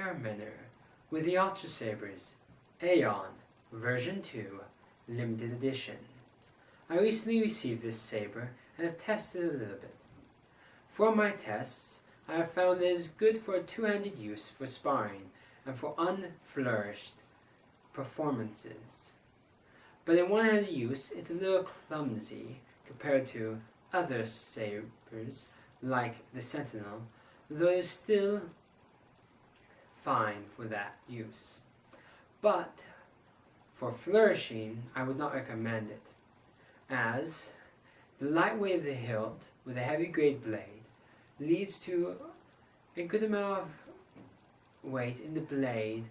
Experimenter with the Ultrasabers Aeon version 2 limited edition. I recently received this saber and have tested it a little bit. For my tests, I have found it is good for a two-handed use for sparring and for unflourished performances. But in one-handed use, it's a little clumsy compared to other sabers like the Sentinel, though it is still fine for that use. But for flourishing, I would not recommend it, as the light weight of the hilt with a heavy grade blade leads to a good amount of weight in the blade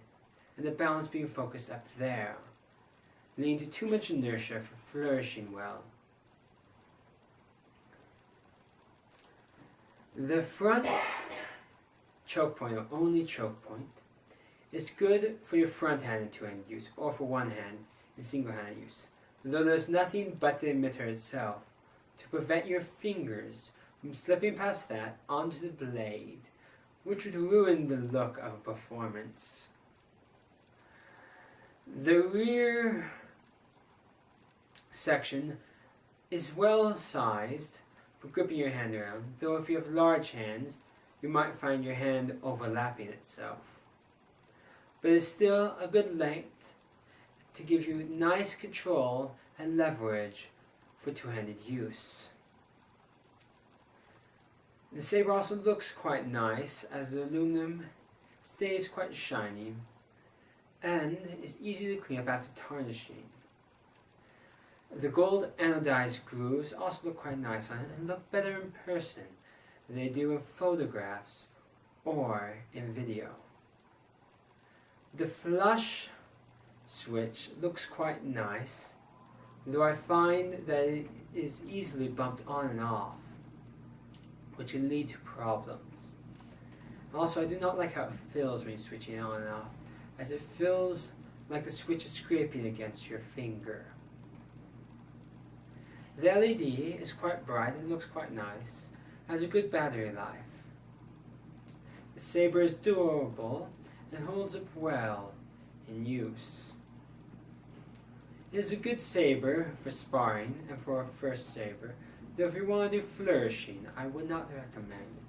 and the balance being focused up there, leading to too much inertia for flourishing well. The front choke point, or only choke point, is good for your front hand in two-handed use, or for one hand in single-handed use, though there's nothing but the emitter itself to prevent your fingers from slipping past that onto the blade, which would ruin the look of a performance. The rear section is well sized for gripping your hand around, though if you have large hands, you might find your hand overlapping itself. But it's still a good length to give you nice control and leverage for two-handed use. The saber also looks quite nice, as the aluminum stays quite shiny and is easy to clean up after tarnishing. The gold anodized grooves also look quite nice on it and look better in person than they do in photographs or in video. The flush switch looks quite nice, though I find that it is easily bumped on and off, which can lead to problems. Also, I do not like how it feels when you're switching it on and off, as it feels like the switch is scraping against your finger. The LED is quite bright and looks quite nice, has a good battery life. The saber is durable and holds up well in use. It is a good saber for sparring and for a first saber, though if you want to do flourishing, I would not recommend it.